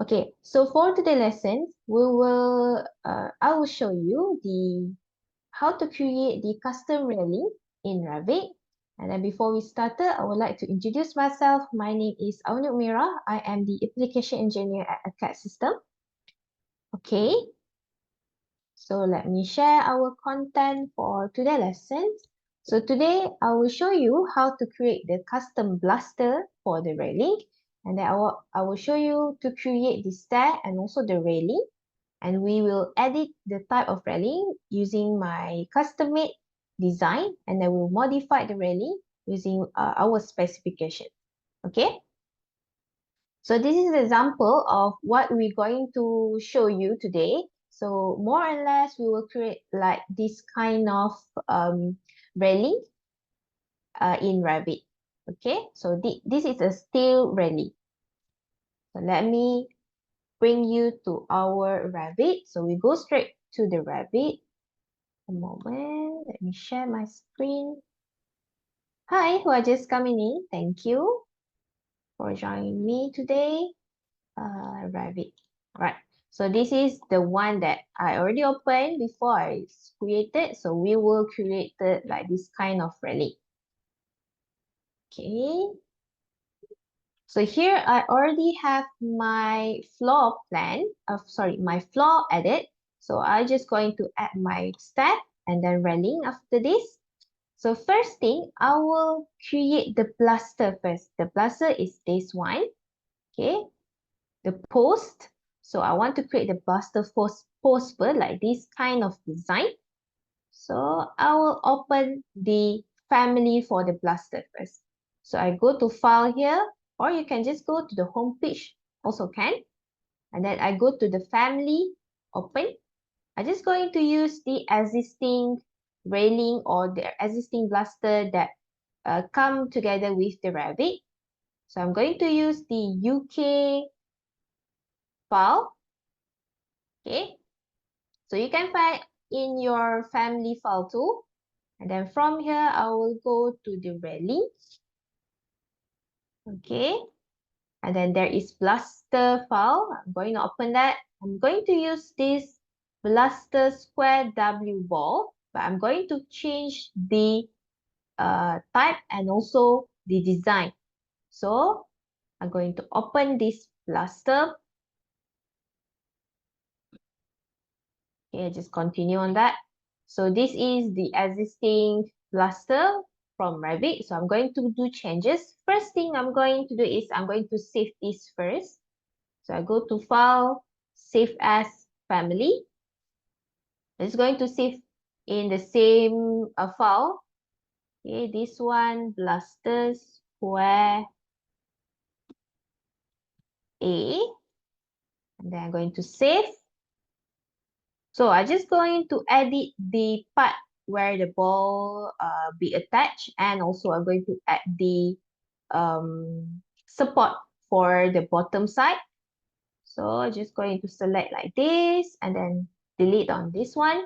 Okay, so for today's lesson, I will show you how to create the custom railing in Revit. And then before we started, I would like to introduce myself. My name is Aunuk Mira. I am the application engineer at CAD System. Okay, so let me share our content for today's lesson. So today I will show you how to create the custom Bluster for the railing. And then I will show you to create the stair and also the railing. And we will edit the type of railing using my custom-made design, and then we'll modify the railing using our specification. Okay, so this is an example of what we're going to show you today. So more or less we will create like this kind of railing in Revit. Okay, so this is a steel railing. So let me bring you to our Revit. So we go straight to the Revit. A moment, let me share my screen. Hi, who are just coming in. Thank you for joining me today. Revit. Right. So this is the one that I already opened before I created. So we will create like this kind of railing. Okay. So here I already have my floor plan. My floor edit. So I'm just going to add my step and then railing after this. So first thing, I will create the Bluster first. The Bluster is this one, okay? The post. So I want to create the Bluster post first, like this kind of design. So I will open the family for the Bluster first. So I go to file here, or you can just go to the home page, also can. And then I go to the family, open. I'm just going to use the existing railing or the existing Bluster that come together with the Revit. So I'm going to use the UK file. Okay. So you can find in your family file too. And then from here, I will go to the railing. Okay. And then there is Bluster file. I'm going to open that. I'm going to use this Bluster square W ball, but I'm going to change the type and also the design. So I'm going to open this Bluster. Okay, just continue on that. So this is the existing Bluster from Revit. So I'm going to do changes. First thing I'm going to do is I'm going to save this first. So I go to File, Save as Family. It's going to save in the same file. Okay, this one, Bluster Square A. And then I'm going to save. So I'm just going to edit the part where the ball be attached, and also I'm going to add the support for the bottom side. So I'm just going to select like this and then delete on this one.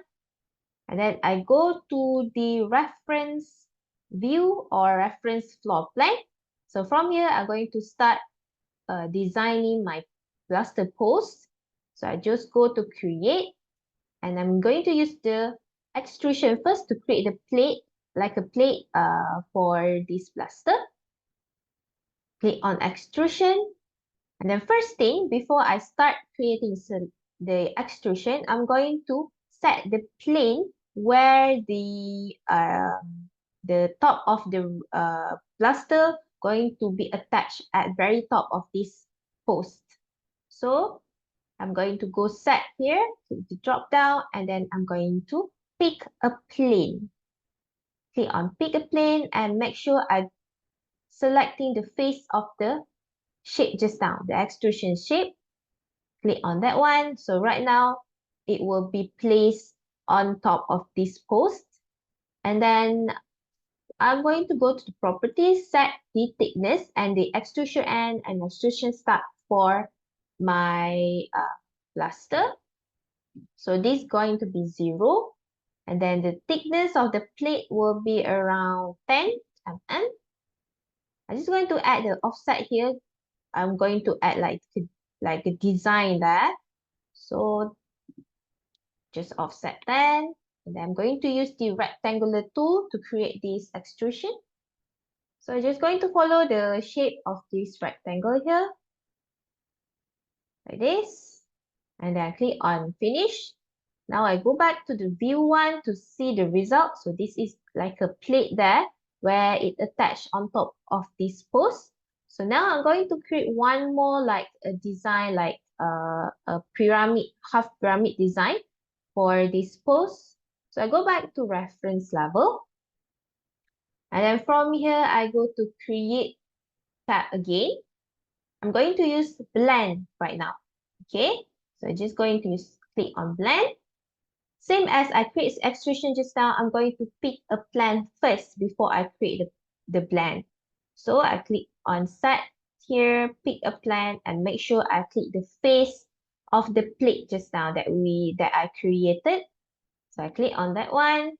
And then I go to the reference view or reference floor plan. So from here, I'm going to start designing my Bluster post. So I just go to create. And I'm going to use the extrusion first to create the plate, like a plate for this Bluster. Click on extrusion. And then first thing, before I start creating the extrusion, I'm going to set the plane where the top of the Bluster going to be attached at very top of this post. So I'm going to go set here to the drop down, and then I'm going to pick a plane. Click on pick a plane and make sure I'm selecting the face of the shape just now, the extrusion shape. Click on that one. So right now it will be placed on top of this post. And then I'm going to go to the properties, set the thickness and the extrusion end and extrusion start for my Bluster. So this is going to be 0. And then the thickness of the plate will be around 10 mm. I'm just going to add the offset here. I'm going to add like like a design there. So just offset 10. And then I'm going to use the rectangular tool to create this extrusion. So I'm just going to follow the shape of this rectangle here, like this. And then I click on finish. Now I go back to the view one to see the result. So this is like a plate there where it attached on top of this post. So now I'm going to create one more like a design, like a pyramid, half pyramid design for this post. So I go back to reference level. And then from here, I go to create tab again. I'm going to use blend right now. Okay, so I'm just going to click on blend. Same as I create extrusion just now, I'm going to pick a plan first before I create the blend. So I click on set here, pick a plan, and make sure I click the face of the plate just now that I created. So I click on that one.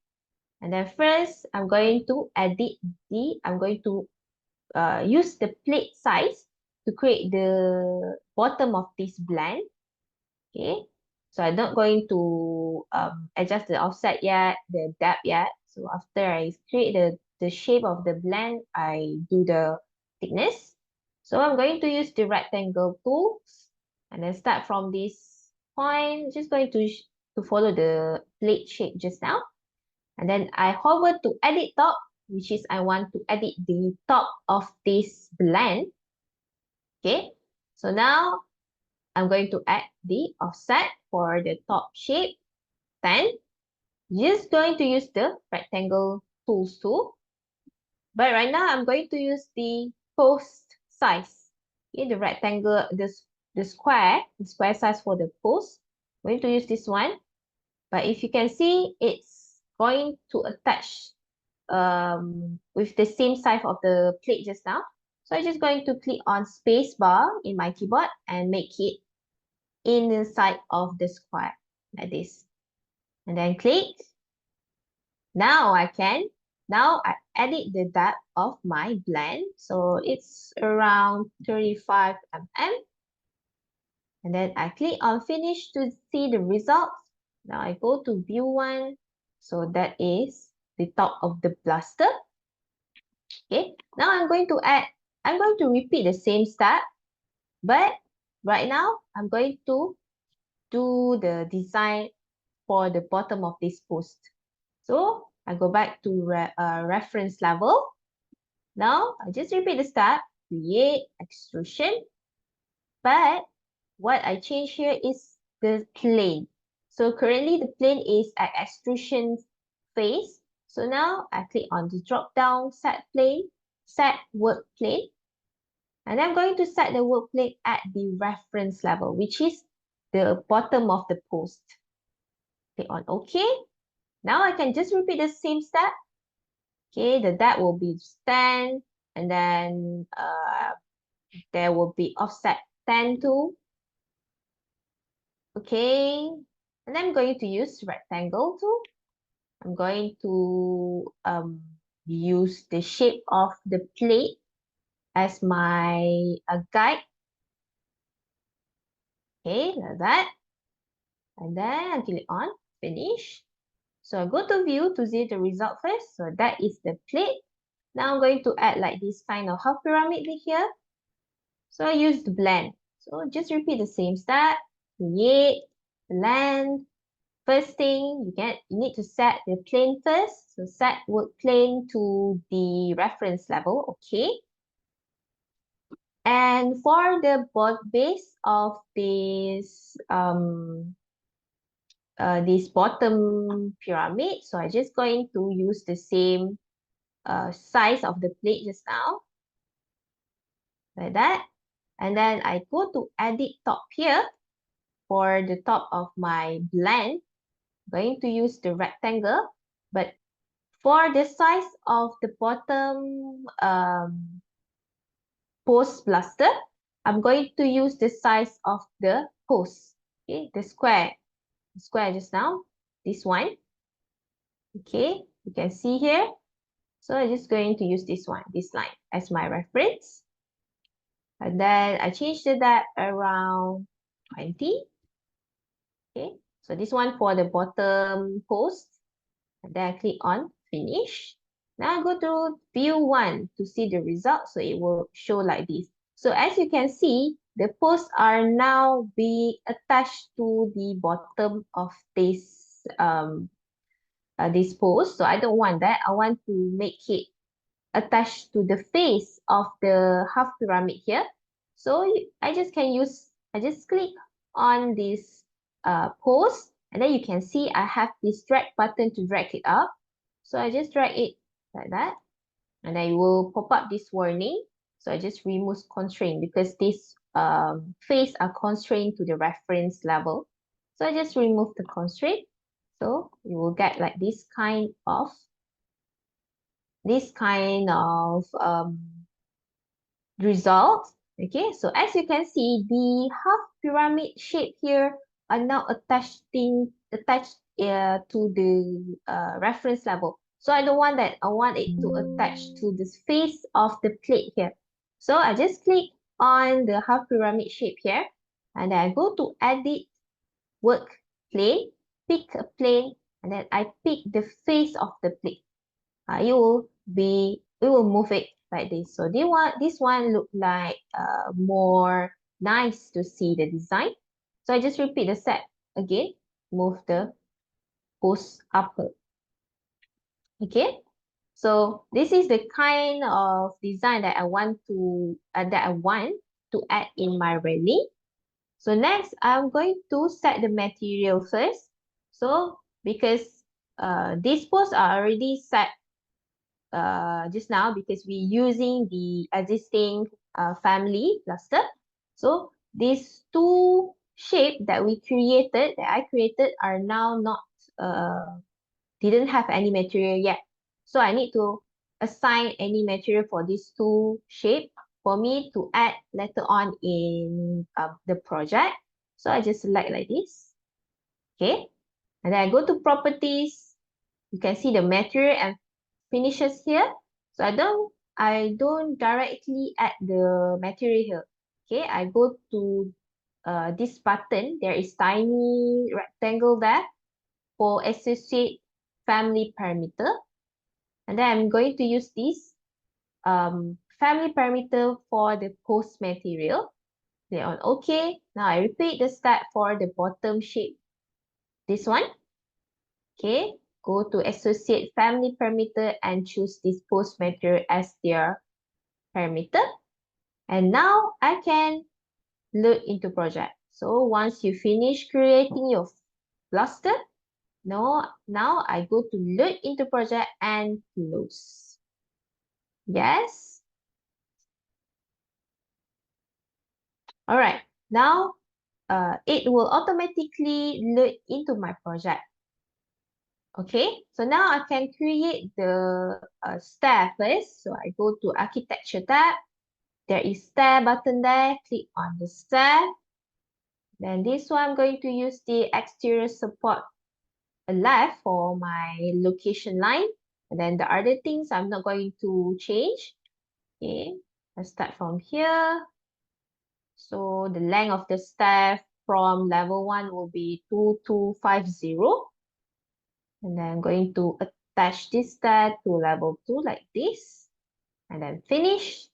And then first, I'm going to I'm going to use the plate size to create the bottom of this blend. Okay, so I'm not going to adjust the offset yet, the depth yet. So after I create the shape of the blend, I do the thickness. So I'm going to use the rectangle tools and then start from this point, just going to follow the plate shape just now. And then I hover to edit top, which is I want to edit the top of this blend. Okay, so now I'm going to add the offset for the top shape. Then just going to use the rectangle tools too. But right now I'm going to use the post size. Okay, the rectangle, the square size for the post. I'm going to use this one. But if you can see, it's going to attach with the same size of the plate just now. So I'm just going to click on space bar in my keyboard and make it inside of the square like this. And then click. Now I edit the depth of my blend. So it's around 35 mm. And then I click on finish to see the results. Now I go to view one. So that is the top of the Bluster. Okay, now I'm going to repeat the same step, but right now I'm going to do the design for the bottom of this post. So I go back to reference level. Now I just repeat the step, create extrusion, but what I change here is the plane. So currently the plane is at extrusion phase. So now I click on the drop down, set plane, set work plane. And I'm going to set the work plane at the reference level, which is the bottom of the post. Click on OK. Now I can just repeat the same step. Okay, the depth will be 10, and then there will be offset 10 too. Okay, and I'm going to use rectangle too. I'm going to use the shape of the plate as my guide. Okay, like that. And then I click on finish. So I go to view to see the result first. So that is the plate. Now I'm going to add like this kind of half pyramid here. So I use the blend. So just repeat the same step. Create, blend. First thing, you need to set the plane first. So set work plane to the reference level. Okay. And for the base of this bottom pyramid, so I'm just going to use the same size of the plate just now, like that. And then I go to edit top here for the top of my blend. I'm going to use the rectangle, but for the size of the bottom post Bluster, I'm going to use the size of the post. Okay, the square just now, this one. Okay, you can see here. So I'm just going to use this one, this line as my reference. And then I changed the depth around 20. Okay, so this one for the bottom post. And then I click on finish. Now I go to view one to see the result. So it will show like this. So as you can see, the posts are now being attached to the bottom of this post. So I don't want that. I want to make it attached to the face of the half pyramid here. So I just click on this post, and then you can see I have this drag button to drag it up. So I just drag it like that, and I will pop up this warning. So I just remove constraint because this face are constrained to the reference level. So I just remove the constraint. So you will get like this kind of result. Okay, so as you can see, the half pyramid shape here are now attached to the reference level. So I don't want that. I want it to attach to the face of the plate here. So I just click on the half pyramid shape here, and then I go to edit work plane, pick a plane, and then I pick the face of the plate. We will move it like this. So this one look like more nice to see the design. So I just repeat the step again, move the post upper. Okay, so this is the kind of design that I want to add in my railing. So next, I'm going to set the material first. So because these posts are already set just now because we're using the existing family Bluster. So these two shape that I created are now not, didn't have any material yet. So I need to assign any material for these two shape for me to add later on in the project. So I just select like this. Okay. And then I go to properties. You can see the material and finishes here. So I don't directly add the material here. Okay, I go to this button. There is tiny rectangle there for associate family parameter. And then I'm going to use this family parameter for the post material. Click on OK. Now I repeat the step for the bottom shape. This one. Okay, go to associate family parameter and choose this post material as their parameter. And now I can load into project. So once you finish creating your Bluster, now I go to load into project and close. Yes. All right. Now it will automatically load into my project. Okay, so now I can create the stair first. So I go to architecture tab. There is stair button there. Click on the stair. Then this one, I'm going to use the exterior support left for my location line. And then the other things I'm not going to change. Okay, let's start from here. So the length of the stair from level 1 will be 2250. And then I'm going to attach this stair to level 2 like this. And then finish.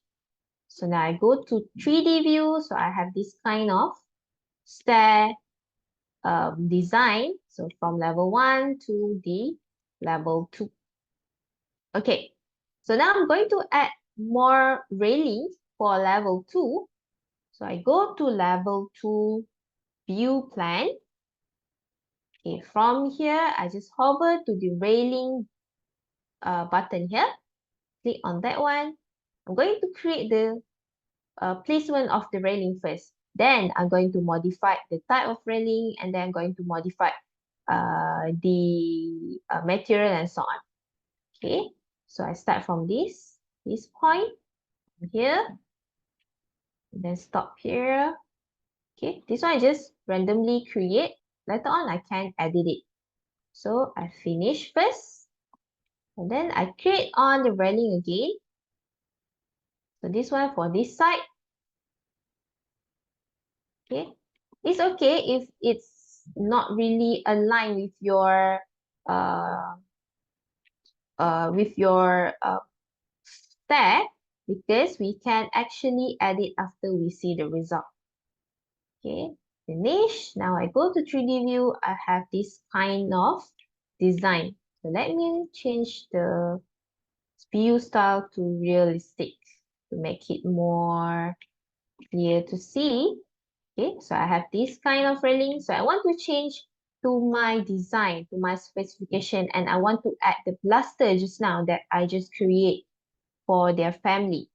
So now I go to 3D view. So I have this kind of stair design. So from level 1 to the level 2. Okay. So now I'm going to add more railings for level 2. So I go to level 2 view plan. Okay, from here, I just hover to the railing button here. Click on that one. I'm going to create the placement of the railing first. Then I'm going to modify the type of railing, and then I'm going to modify the material and so on. Okay, so I start from this point here, and then stop here. Okay, this one I just randomly create. Later on, I can edit it. So I finish first, and then I create on the railing again. So this one for this side, Okay, it's okay if it's not really aligned uh, with your stair, because we can actually edit after we see the result. Okay, finish. Now I go to 3D view. I have this kind of design. So let me change the view style to realistic to make it more clear to see. Okay, so I have this kind of railing. So I want to change to my design, to my specification, and I want to add the bluster just now that I just create for their family.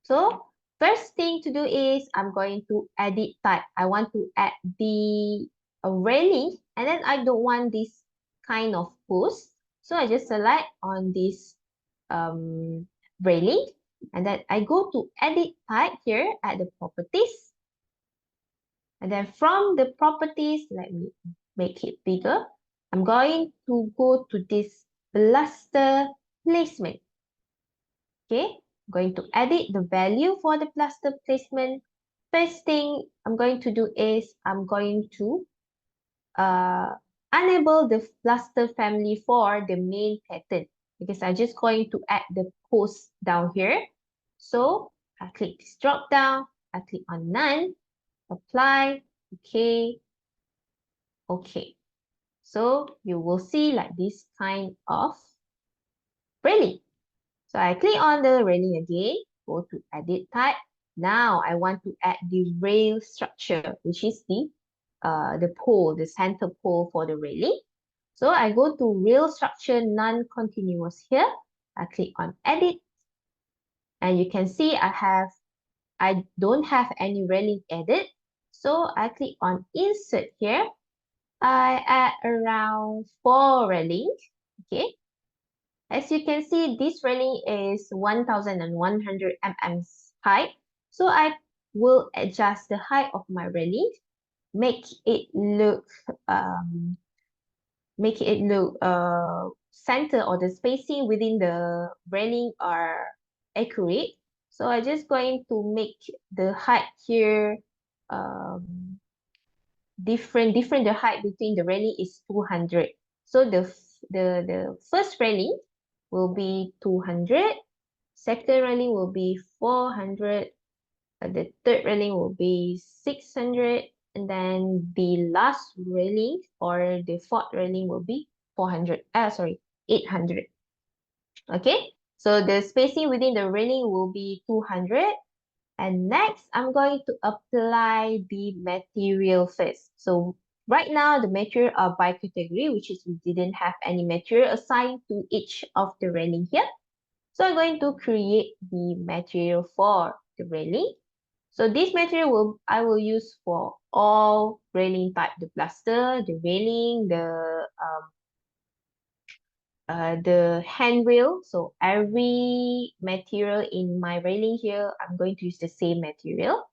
So first thing to do is I'm going to edit type. I want to add the railing, and then I don't want this kind of post. So I just select on this railing, and then I go to edit type here at the properties. And then from the properties, let me make it bigger. I'm going to go to this bluster placement. Okay, I'm going to edit the value for the bluster placement. First thing I'm going to do is I'm going to enable the bluster family for the main pattern, because I'm just going to add the post down here. So I click this drop down, I click on none, apply, okay, okay. So you will see like this kind of railing. So I click on the railing again, go to edit type. Now I want to add the rail structure, which is the pole, the center pole for the railing. So I go to rail structure non-continuous here. I click on edit, and you can see I don't have any railing added. So I click on insert here. I add around 4 railings. Okay. As you can see, this railing is 1,100 mm height. So I will adjust the height of my railing, make it look um, center, or the spacing within the railing are accurate. So I'm just going to make the height here um, different. The height between the railing is 200. So the first railing will be 200, second railing will be 400, the third railing will be 600, and then the last railing or the fourth railing will be 800. Okay, so the spacing within the railing will be 200. And next, I'm going to apply the material first. So right now, the material are by category, which is we didn't have any material assigned to each of the railing here. So I'm going to create the material for the railing. So this material I will use for all railing type, the plaster, the railing, the handrail. So every material in my railing here, I'm going to use the same material.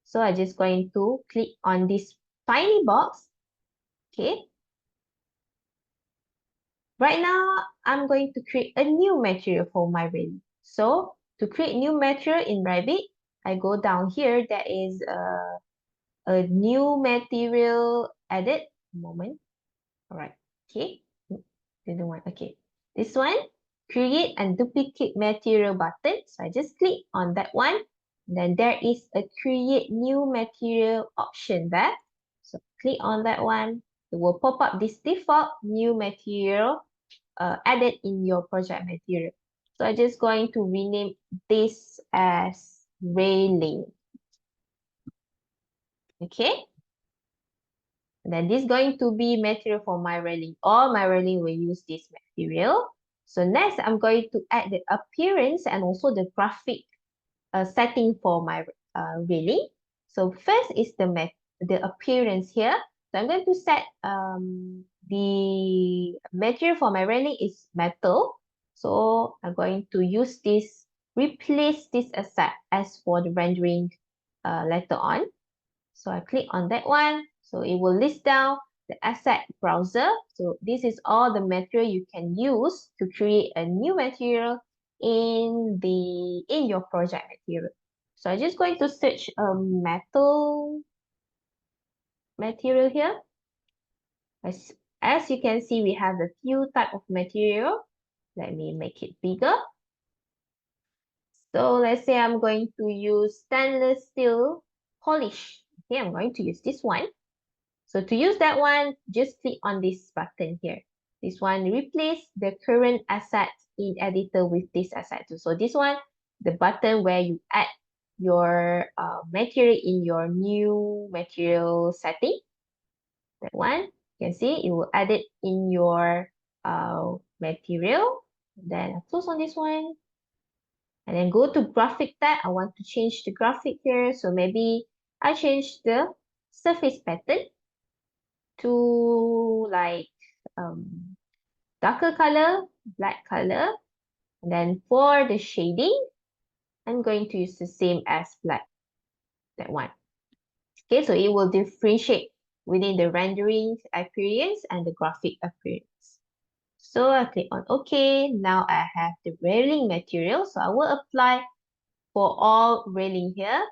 So I'm just going to click on this tiny box. Okay. Right now, I'm going to create a new material for my railing. So to create new material in Revit, I go down here. There is a new material added. Moment. All right. Okay. Didn't want. Okay. This one, create and duplicate material button. So I just click on that one. Then there is a create new material option there. So click on that one. It will pop up this default new material added in your project material. So I'm just going to rename this as railing. Okay. And then this is going to be material for my railing. All my railing will use this material. So next, I'm going to add the appearance and also the graphic setting for my railing. So first is the appearance here. So I'm going to set the material for my railing is metal. So I'm going to use this, replace this asset as for the rendering later on. So I click on that one. So it will list down the asset browser. So this is all the material you can use to create a new material in your project material. So I'm just going to search a metal material here. As you can see, we have a few type of material. Let me make it bigger. So let's say I'm going to use stainless steel polish. Okay, I'm going to use this one. So to use that one, just click on this button here. This one, replace the current asset in editor with this asset. So this one, the button where you add your material in your new material setting. That one, you can see it will add it in your material. Then I close on this one. And then go to graphic tab. I want to change the graphic here. So maybe I change the surface pattern to like darker color, black color. And then for the shading, I'm going to use the same as black, that one. Okay, so it will differentiate within the rendering appearance and the graphic appearance. So I click on OK. Now I have the railing material. So I will apply for all railing here.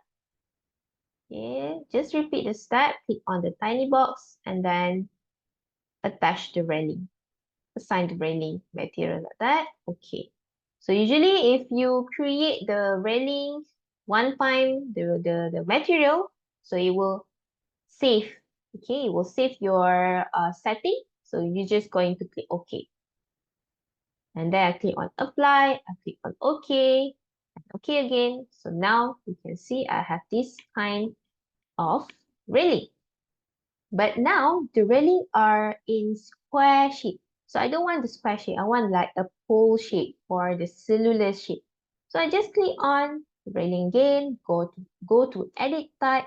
Okay, just repeat the step, click on the tiny box, and then attach the railing. Assign the railing material like that. Okay. So usually if you create the railing one time, the material, so it will save. Okay, it will save your setting. So you're just going to click OK. And then I click on apply, I click on OK, and OK again. So now you can see I have this kind of railing. But now the railing are in square shape. So I don't want the square shape. I want like a pole shape or the cellular shape. So I just click on railing again, go to edit type,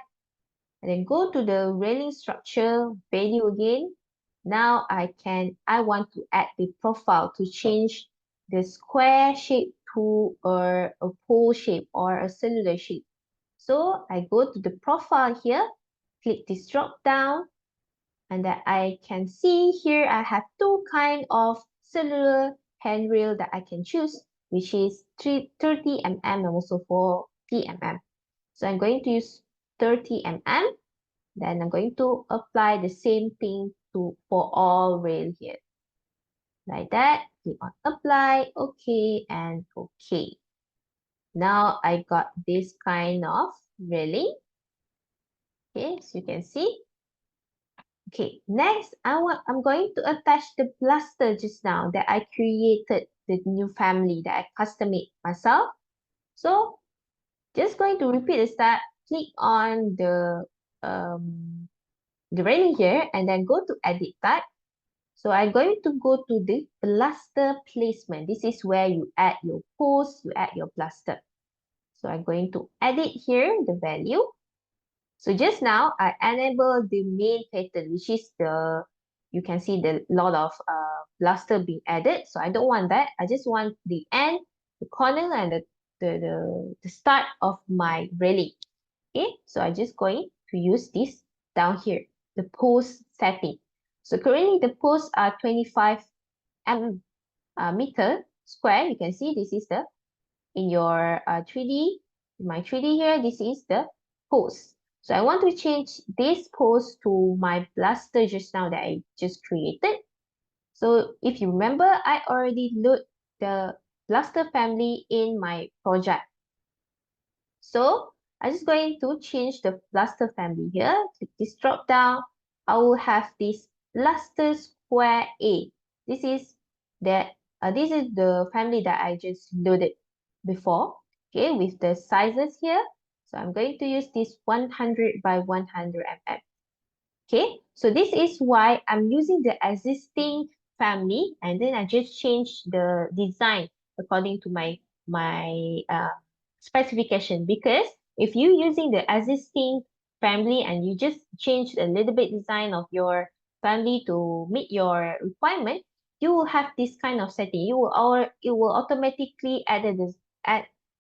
and then go to the railing structure value again. Now I want to add the profile to change the square shape to a pole shape or a cellular shape. So I go to the profile here, click this drop down, and that I can see here I have two kind of cellular handrail that I can choose, which is 30 mm and also 40 mm. So I'm going to use 30 mm. Then I'm going to apply the same thing for all rail here. Like that, click on apply, okay, and okay. Now I got this kind of railing. Okay, so you can see. Okay, next I'm going to attach the Bluster just now that I created the new family that I custom made myself. So just going to repeat the step, click on the railing here and then go to edit type. So I'm going to go to the Bluster placement. This is where you add your post, you add your Bluster. So I'm going to edit here the value. So just now I enable the main pattern, which is you can see the lot of Bluster being added. So I don't want that. I just want the end, the corner, and the start of my railing. Okay, so I'm just going to use this down here, the post setting. So currently the posts are 25 meter square. You can see this is in your 3D, my 3D here, this is the post. So I want to change this post to my Bluster just now that I just created. So if you remember, I already load the Bluster family in my project. So I'm just going to change the Bluster family here. Click this drop down. I will have this Bluster Square A. This is the family that I just loaded before. Okay, with the sizes here. So I'm going to use this 100 by 100 mm. Okay, so this is why I'm using the existing family and then I just change the design according to my specification, because if you using the existing family and you just change a little bit design of your family to meet your requirement, you will have this kind of setting. It will automatically add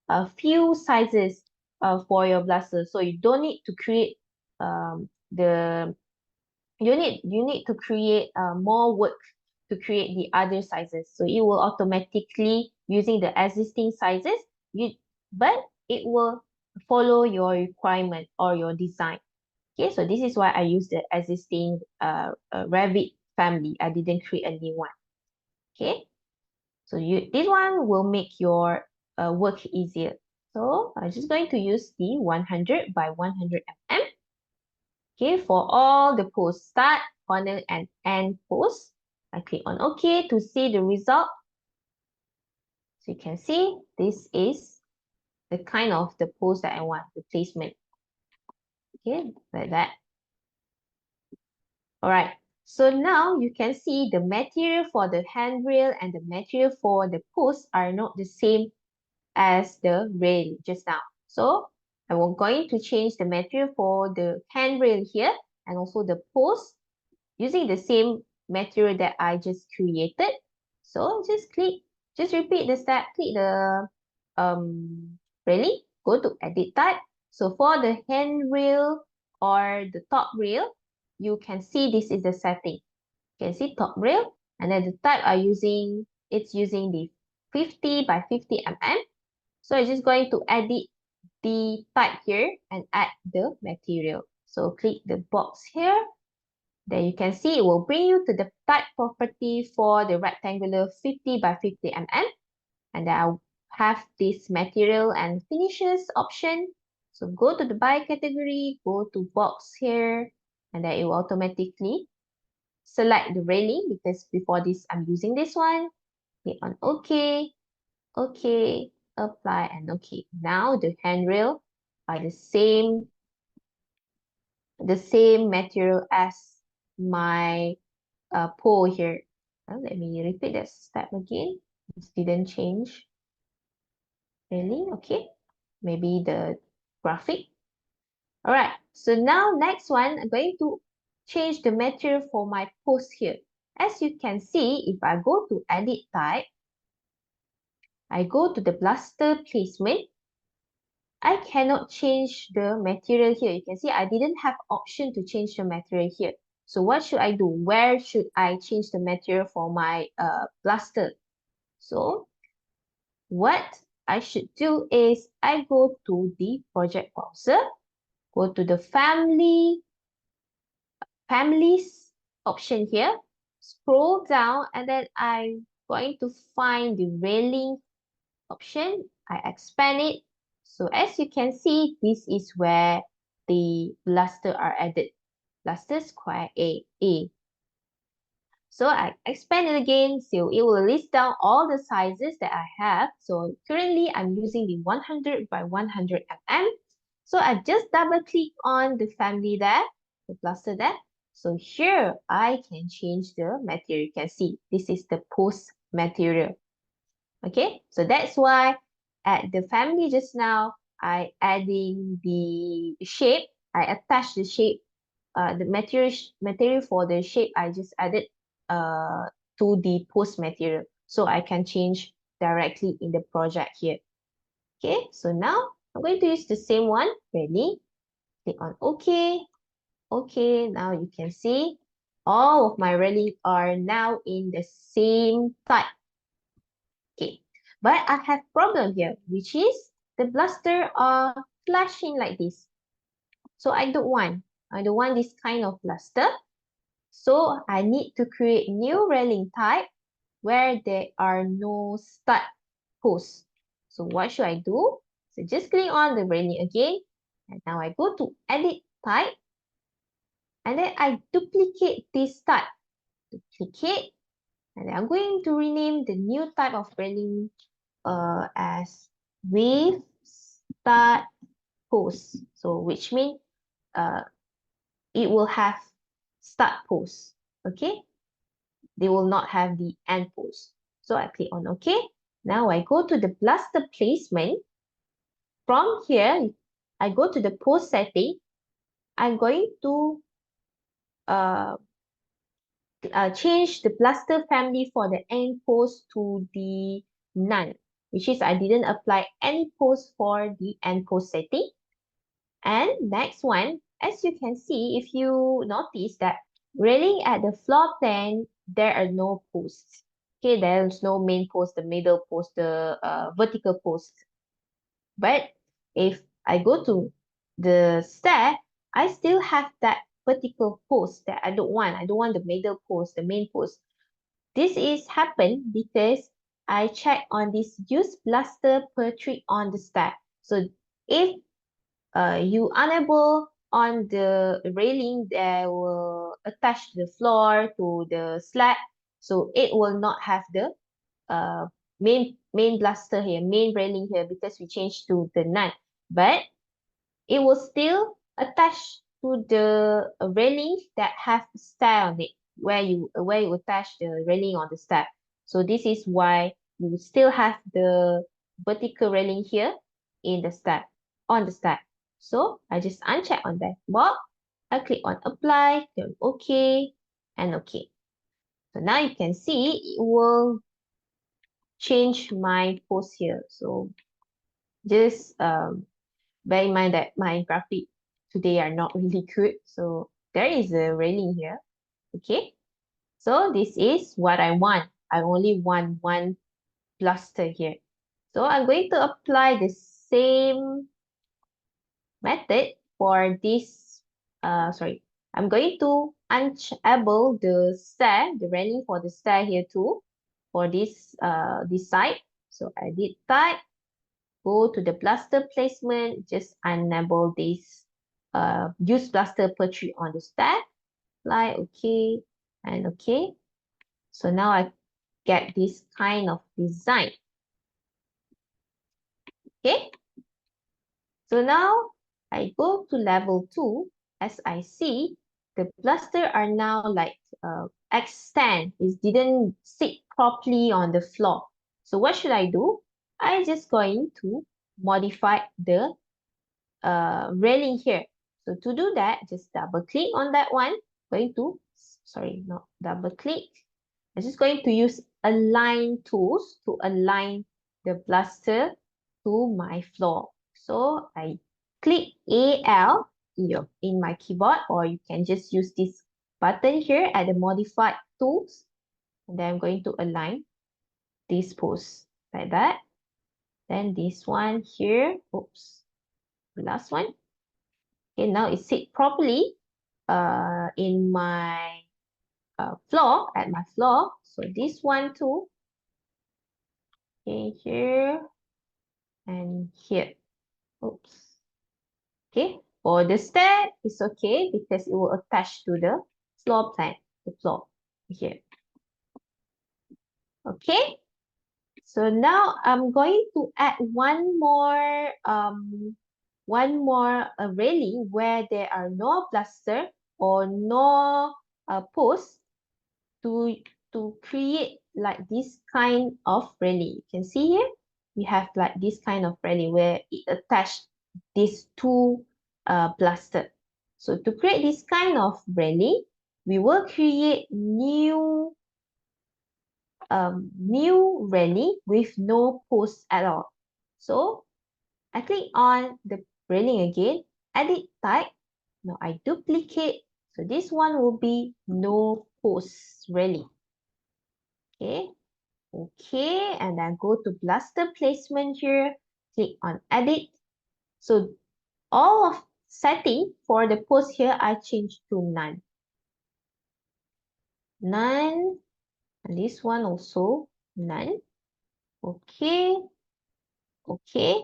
a few sizes for your Bluster, so you don't need to create the you need to create more work to create the other sizes. So it will automatically using the existing sizes. But it will follow your requirement or your design. Okay, so this is why I use the existing Revit family. I didn't create a new one. Okay, so this one will make your work easier. So I'm just going to use the 100 by 100 mm. Okay, for all the posts, start, corner, and end posts. I click on OK to see the result. So you can see this is the kind of the post that I want, the placement. Okay, like that. All right. So now you can see the material for the handrail and the material for the post are not the same as the rail just now. So I'm going to change the material for the handrail here and also the post using the same material that I just created. So just repeat the step, click the railing, go to edit type. So for the handrail or the top rail, you can see this is the setting. You can see top rail, and then the type it's using the 50 by 50 mm. So I'm just going to edit the type here and add the material. So click the box here. Then you can see it will bring you to the type property for the rectangular 50 by 50 mm. And then I'll have this material and finishes option. So go to the by category, go to box here, and then it will automatically select the railing because before this I'm using this one. Click on OK, OK, apply, and OK. Now the handrail are the same material as my pole here. Let me repeat that step again. This didn't change. Really? Okay. Maybe the graphic. All right. So now next one, I'm going to change the material for my post here. As you can see, if I go to edit type, I go to the Bluster placement. I cannot change the material here. You can see I didn't have option to change the material here. So what should I do? Where should I change the material for my Bluster? So what I should do is I go to the project browser, go to the families option here, scroll down, and then I'm going to find the railing option. I expand it. So as you can see, this is where the Bluster are added. Bluster square A. So I expand it again, so it will list down all the sizes that I have. So currently I'm using the 100 by 100 mm. So I just double click on the family there, the Bluster there. So here I can change the material. You can see this is the post material. Okay, so that's why at the family just now, I adding the shape. I attach the shape, the material for the shape I just added to the post material. So I can change directly in the project here. Okay, so now I'm going to use the same one. Ready? Click on OK. Okay, now you can see all of my railing are now in the same type. Okay, but I have problem here, which is the Bluster are flashing like this. So I don't want this kind of Bluster. So I need to create new railing type where there are no stud posts. So what should I do? So just click on the railing again. And now I go to edit type. And then I duplicate this type. Duplicate. And then I'm going to rename the new type of railing as with start post. So which means it will have start post. Okay. They will not have the end post. So I click on OK. Now I go to the Bluster placement. From here, I go to the post setting. I'm going to change the Bluster family for the end post to the none, which is I didn't apply any post for the end post setting. And next one, as you can see, if you notice that railing at the floor plan, there are no posts. Okay, there's no main post, the middle post, the vertical post. But if I go to the stair, I still have that vertical post that I don't want. I don't want the middle post, the main post. This is happened because I check on this use Bluster per trick on the stair. So if you unable on the railing that will attach the floor to the slab, so it will not have the uh, main Bluster here, main railing here, because we changed to the none. But it will still attach to the railing that have stair on it, where you attach the railing on the stair. So this is why you still have the vertical railing here in the stair, on the stair. So I just uncheck on that box. I click on apply, then OK, and OK. So now you can see it will change my post here. So just bear in mind that my graphic today are not really good. So there is a railing here. Okay. So this is what I want. I only want one Bluster here. So I'm going to apply the same method for this. Sorry. I'm going to unable the stair, the railing for the stair here too, for this side. So I did type, go to the Bluster placement, just enable this use Bluster per tree on the stack, like okay and okay. So now I get this kind of design. Okay. So now I go to level 2. As I see, the Bluster are now like extend. It didn't sit properly on the floor. So what should I do? I just going to modify the railing here. So to do that, just double click on that one. Going to, sorry, not double click. I'm just going to use align tools to align the Bluster to my floor. So I click AL in my keyboard, or you can just use this button here at the modified tools. And then I'm going to align this post like that. Then this one here, oops, the last one. Okay, now it sit properly in my floor, at my floor. So this one too. Okay, here and here. Oops. Okay, for the stair, it's okay because it will attach to the floor plan, the floor here. Okay, so now I'm going to add one more railing where there are no Bluster or no post to create like this kind of railing. You can see here, we have like this kind of railing where it attached these two Bluster. So to create this kind of railing, we will create new railing with no post at all. So I click on the railing again, edit type. Now I duplicate. So this one will be no post railing. Okay, okay, and then go to Bluster placement here, click on edit. So all of setting for the post here, I change to none. None, and this one also none. Okay, okay.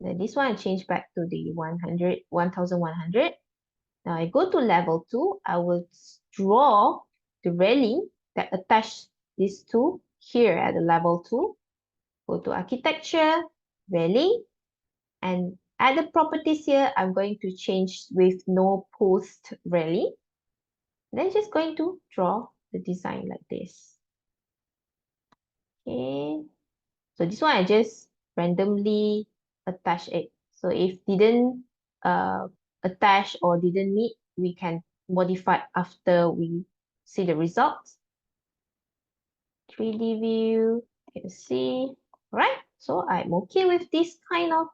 Then this one I change back to the 1100. Now I go to level 2, I will draw the railing that attach these two here at the level 2. Go to architecture, railing, and at the properties here, I'm going to change with no post railing. Then just going to draw the design like this. Okay. So this one I just randomly attach it. So if didn't attach or didn't meet, we can modify after we see the results. 3D view, you can see, right? So I'm okay with this kind of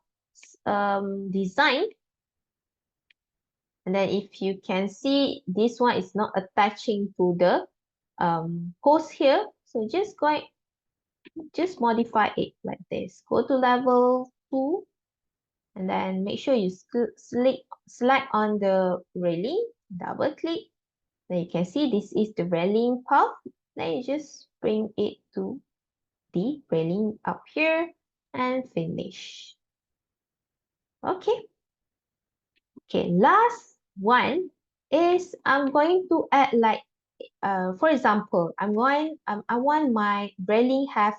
design. And then if you can see, this one is not attaching to the post here. So just modify it like this. Go to level 2 And then make sure you select on the railing, double click. Then you can see this is the railing path. Then you just bring it to the railing up here and finish. Okay. Okay, last one is I'm going to add like, for example, I want my railing have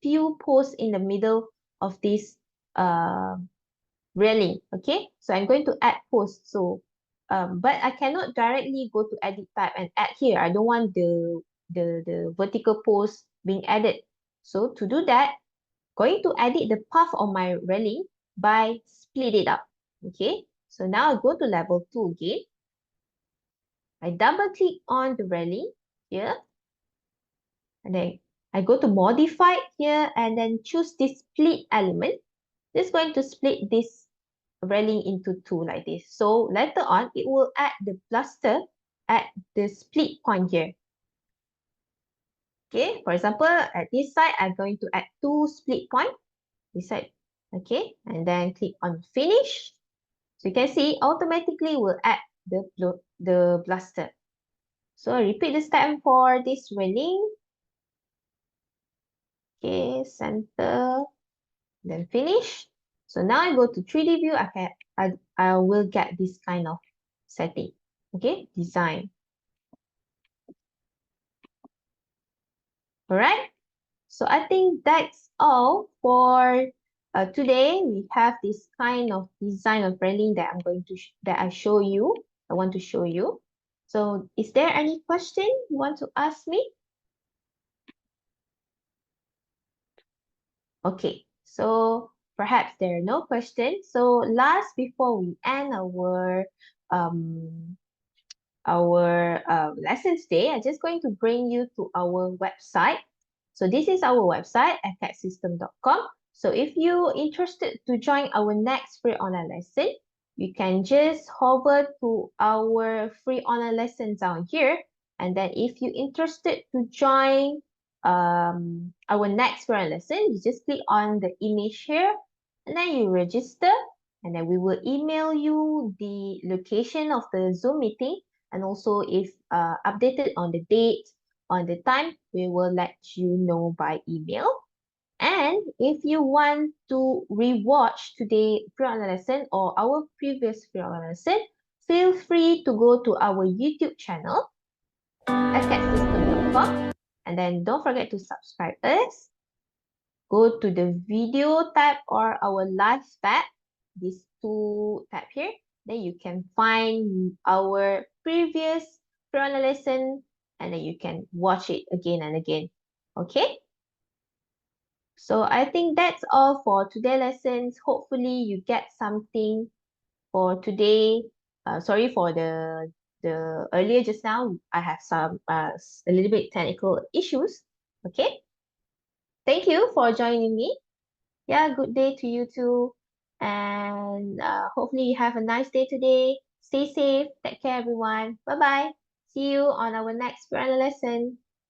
few posts in the middle of this uh, railing. Okay, so I'm going to add posts. So, but I cannot directly go to edit type and add here. I don't want the vertical post being added. So to do that, going to edit the path of my railing by split it up. Okay, so now I go to level 2 again. I double click on the railing here, and then I go to modify here and then choose this split element. Just going to split this railing into two like this. So later on, it will add the bluster at the split point here. Okay, for example, at this side, I'm going to add two split point. This side, okay, and then click on finish. So you can see automatically will add the bluster. So I repeat the step for this railing. Okay, center, then finish. So now I go to 3D view, I will get this kind of setting. Okay, design. All right. So I think that's all for today. We have this kind of design of railing that I want to show you. So is there any question you want to ask me? Okay, so perhaps there are no questions. So last, before we end um our lesson today, I'm just going to bring you to our website. So this is our website, acadSystem.com. So if you're interested to join our next free online lesson, you can just hover to our free online lesson down here. And then if you're interested to join our next free online lesson, you just click on the image here and then you register. And then we will email you the location of the Zoom meeting, and also if updated on the date, on the time, we will let you know by email. And if you want to rewatch today's free online lesson or our previous free online lesson, feel free to go to our YouTube channel, acadSystem.com, and then don't forget to subscribe us. Go to the video tab or our live tab, these two tab here. Then you can find our previous free online lesson, and then you can watch it again and again. Okay? So I think that's all for today's lessons. Hopefully you get something for today. Sorry for the earlier just now. I have some a little bit technical issues. Okay? Thank you for joining me. Yeah, good day to you too. And hopefully you have a nice day today. Stay safe. Take care, everyone. Bye-bye. See you on our next lesson.